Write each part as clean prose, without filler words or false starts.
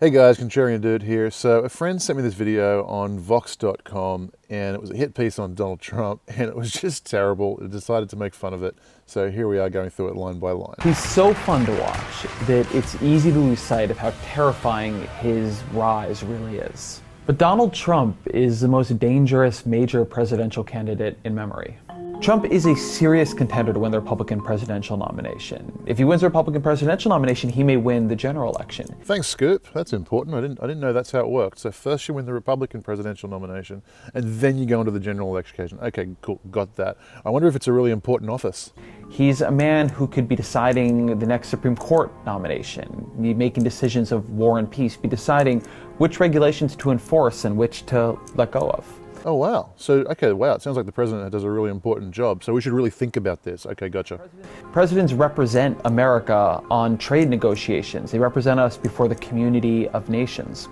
Hey guys, Contrarian dude here. So a friend sent me this video on Vox.com and it was a hit piece on Donald Trump and it was just terrible. It decided to make fun of it. So here we are going through it line by line. He's so fun to watch that it's easy to lose sight of how terrifying his rise really is. But Donald Trump is the most dangerous major presidential candidate in memory. Trump is a serious contender to win the Republican presidential nomination. If he wins the Republican presidential nomination, he may win the general election. Thanks, Scoop. That's important. I didn't know that's how it worked. So first you win the Republican presidential nomination, and then you go into the general election. Okay, cool, got that. I wonder if it's a really important office. He's a man who could be deciding the next Supreme Court nomination, be making decisions of war and peace, be deciding which regulations to enforce and which to let go of. Oh, wow. So, okay, wow, it sounds like the president does a really important job. So we should really think about this. Okay, gotcha. Presidents represent America on trade negotiations. They represent us before the community of nations.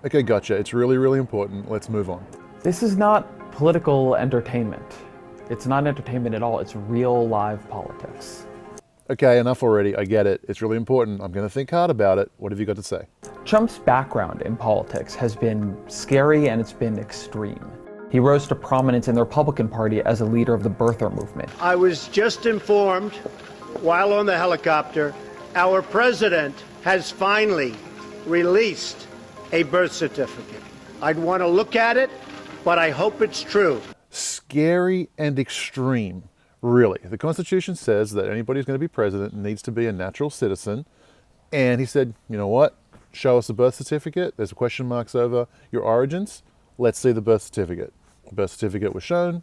Okay, gotcha. It's really, really important. Let's move on. This is not political entertainment. It's not entertainment at all. It's real live politics. Okay, enough already. I get it. It's really important. I'm going to think hard about it. What have you got to say? Trump's background in politics has been scary and it's been extreme. He rose to prominence in the Republican Party as a leader of the birther movement. I was just informed while on the helicopter, our president has finally released a birth certificate. I'd want to look at it, but I hope it's true. Scary and extreme. Really. The Constitution says that anybody who's going to be president needs to be a natural citizen. And he said, you know what? Show us the birth certificate. There's question marks over your origins. Let's see the birth certificate. The birth certificate was shown,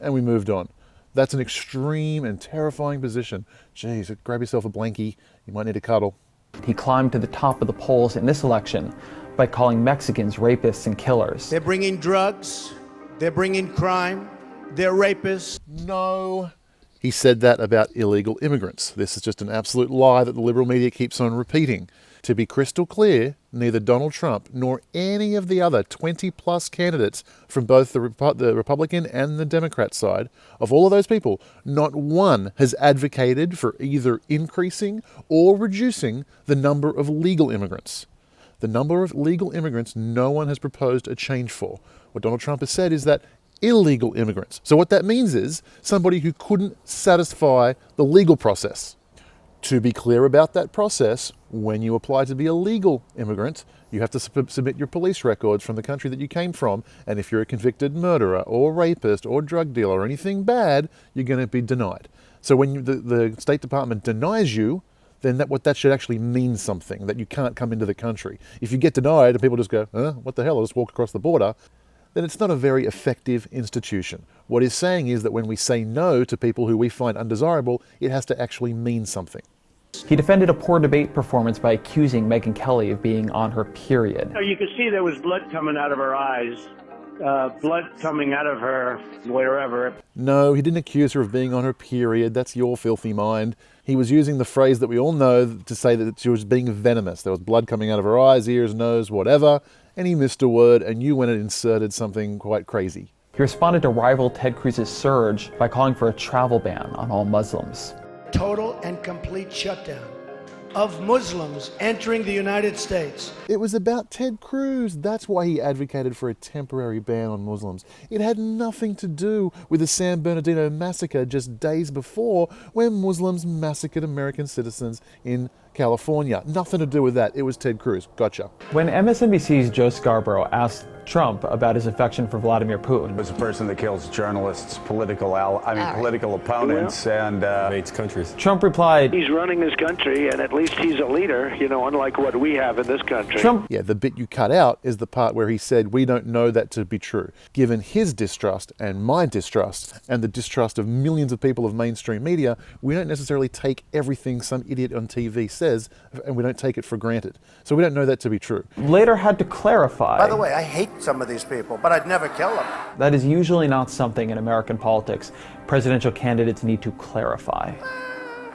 and we moved on. That's an extreme and terrifying position. Jeez, grab yourself a blankie. You might need a cuddle. He climbed to the top of the polls in this election by calling Mexicans rapists and killers. They're bringing drugs. They're bringing crime. They're rapists. No. He said that about illegal immigrants. This is just an absolute lie that the liberal media keeps on repeating. To be crystal clear, neither Donald Trump nor any of the other 20-plus candidates from both the Republican and the Democrat side, of all of those people, not one has advocated for either increasing or reducing the number of legal immigrants. The number of legal immigrants no one has proposed a change for. What Donald Trump has said is that illegal immigrants. So what that means is somebody who couldn't satisfy the legal process. To be clear about that process, when you apply to be a legal immigrant, you have to submit your police records from the country that you came from, and if you're a convicted murderer or rapist or drug dealer or anything bad, you're going to be denied. So when the State Department denies you, then that should actually mean something, that you can't come into the country. If you get denied and people just go, what the hell, I'll just walk across the border, then it's not a very effective institution. What he's saying is that when we say no to people who we find undesirable, it has to actually mean something. He defended a poor debate performance by accusing Megyn Kelly of being on her period. You could see there was blood coming out of her eyes, blood coming out of her wherever. No, he didn't accuse her of being on her period. That's your filthy mind. He was using the phrase that we all know to say that she was being venomous. There was blood coming out of her eyes, ears, nose, whatever, and he missed a word, and you went and inserted something quite crazy. He responded to rival Ted Cruz's surge by calling for a travel ban on all Muslims. Total and complete shutdown of Muslims entering the United States. It was about Ted Cruz. That's why he advocated for a temporary ban on Muslims. It had nothing to do with the San Bernardino massacre just days before, when Muslims massacred American citizens in California. Nothing to do with that. It was Ted Cruz. Gotcha. When MSNBC's Joe Scarborough asked Trump about his affection for Vladimir Putin, was a person that kills journalists, political opponents, and hates countries. Trump replied, He's running his country, and at least he's a leader, unlike what we have in this country. Yeah, the bit you cut out is the part where he said, we don't know that to be true. Given his distrust and my distrust and the distrust of millions of people of mainstream media, we don't necessarily take everything some idiot on TV says, and we don't take it for granted. So we don't know that to be true. Later had to clarify. By the way, I hate some of these people, but I'd never kill them. That is usually not something in American politics presidential candidates need to clarify.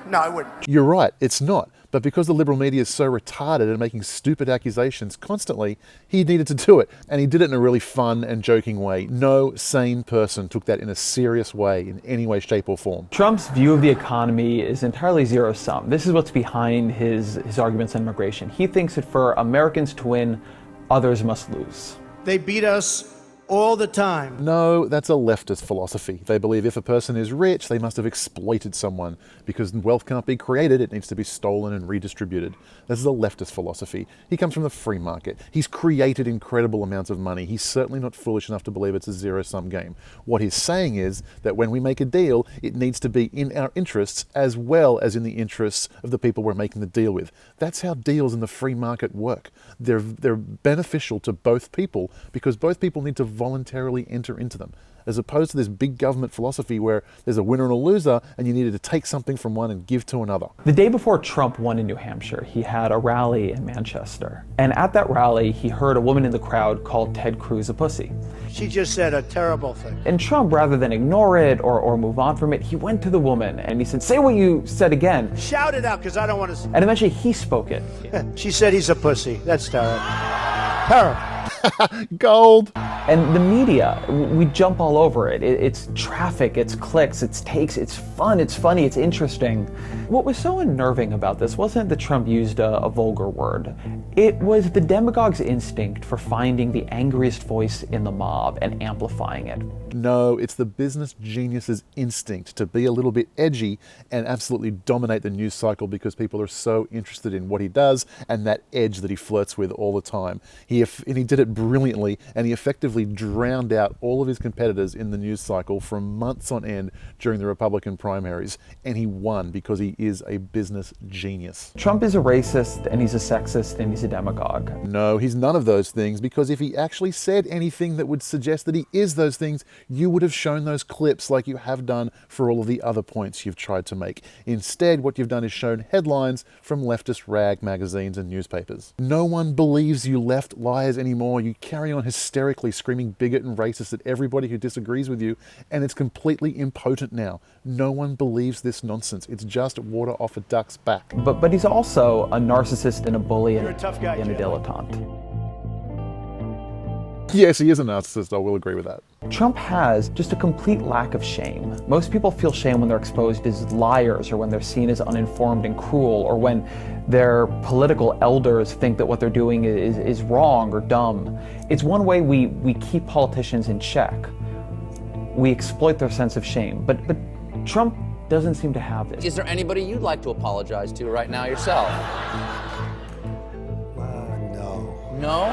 No, I wouldn't. You're right, it's not. But because the liberal media is so retarded and making stupid accusations constantly, he needed to do it. And he did it in a really fun and joking way. No sane person took that in a serious way, in any way, shape, or form. Trump's view of the economy is entirely zero-sum. This is what's behind his arguments on immigration. He thinks that for Americans to win, others must lose. They beat us all the time. No, that's a leftist philosophy. They believe if a person is rich, they must have exploited someone. Because wealth can't be created, it needs to be stolen and redistributed. This is a leftist philosophy. He comes from the free market. He's created incredible amounts of money. He's certainly not foolish enough to believe it's a zero-sum game. What he's saying is that when we make a deal, it needs to be in our interests as well as in the interests of the people we're making the deal with. That's how deals in the free market work. They're beneficial to both people because both people need to voluntarily enter into them, as opposed to this big government philosophy where there's a winner and a loser and you needed to take something from one and give to another. The day before Trump won in New Hampshire, he had a rally in Manchester. And at that rally, he heard a woman in the crowd call Ted Cruz a pussy. She just said a terrible thing. And Trump, rather than ignore it or move on from it, he went to the woman and he said, "Say what you said again." Shout it out, because I don't want to. And eventually he spoke it. She said he's a pussy. That's terrible. Terrible. Gold! And the media, we jump all over it. It's traffic, it's clicks, it's takes, it's fun, it's funny, it's interesting. What was so unnerving about this wasn't that Trump used a vulgar word. It was the demagogue's instinct for finding the angriest voice in the mob and amplifying it. No, it's the business genius's instinct to be a little bit edgy and absolutely dominate the news cycle because people are so interested in what he does and that edge that he flirts with all the time. And he did it brilliantly, and he effectively drowned out all of his competitors in the news cycle for months on end during the Republican primaries, and he won because he is a business genius. Trump is a racist, and he's a sexist, and he's a demagogue. No, he's none of those things, because if he actually said anything that would suggest that he is those things, you would have shown those clips like you have done for all of the other points you've tried to make. Instead, what you've done is shown headlines from leftist rag magazines and newspapers. No one believes you left liars anymore. You carry on hysterically screaming bigot and racist at everybody who disagrees with you, and it's completely impotent now. No one believes this nonsense. It's just water off a duck's back. But he's also a narcissist and a bully and You're a tough guy, and a Jay. dilettante. Yes, he is a narcissist, I will agree with that. Trump has just a complete lack of shame. Most people feel shame when they're exposed as liars, or when they're seen as uninformed and cruel, or when their political elders think that what they're doing is wrong or dumb. It's one way we keep politicians in check. We exploit their sense of shame. But Trump doesn't seem to have this. Is there anybody you'd like to apologize to right now yourself? No. No?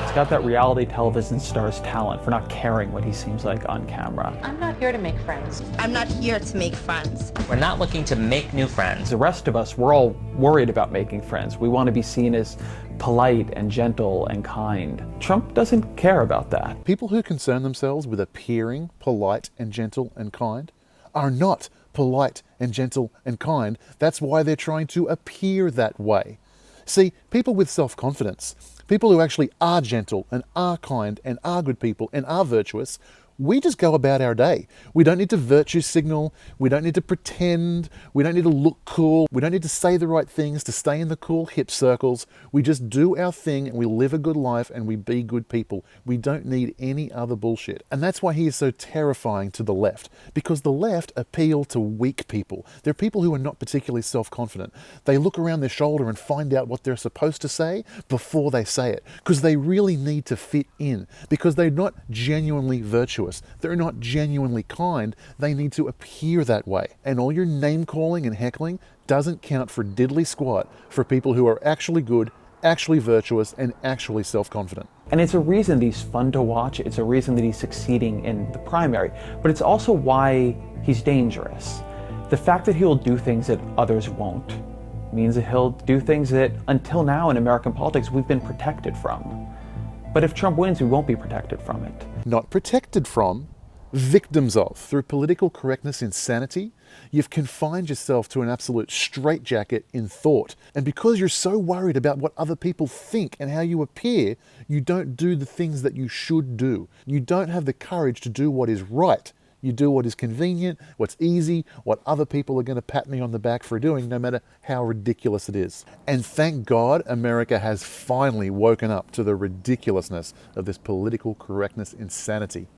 He's got that reality television star's talent for not caring what he seems like on camera. I'm not here to make friends. I'm not here to make friends. We're not looking to make new friends. The rest of us, we're all worried about making friends. We want to be seen as polite and gentle and kind. Trump doesn't care about that. People who concern themselves with appearing polite and gentle and kind are not polite and gentle and kind. That's why they're trying to appear that way. See, people with self-confidence, people who actually are gentle and are kind and are good people and are virtuous, we just go about our day. We don't need to virtue signal. We don't need to pretend. We don't need to look cool. We don't need to say the right things to stay in the cool hip circles. We just do our thing and we live a good life and we be good people. We don't need any other bullshit. And that's why he is so terrifying to the left, because the left appeal to weak people. They're people who are not particularly self-confident. They look around their shoulder and find out what they're supposed to say before they say it, because they really need to fit in, because they're not genuinely virtuous. They're not genuinely kind. They need to appear that way. And all your name calling and heckling doesn't count for diddly squat for people who are actually good, actually virtuous, and actually self-confident. And it's a reason that he's fun to watch. It's a reason that he's succeeding in the primary. But it's also why he's dangerous. The fact that he'll do things that others won't means that he'll do things that, until now in American politics, we've been protected from. But if Trump wins, we won't be protected from it. Not protected from, victims of. Through political correctness insanity, you've confined yourself to an absolute straitjacket in thought. And because you're so worried about what other people think and how you appear, you don't do the things that you should do. You don't have the courage to do what is right. You do what is convenient, what's easy, what other people are going to pat me on the back for doing, no matter how ridiculous it is. And thank God America has finally woken up to the ridiculousness of this political correctness insanity.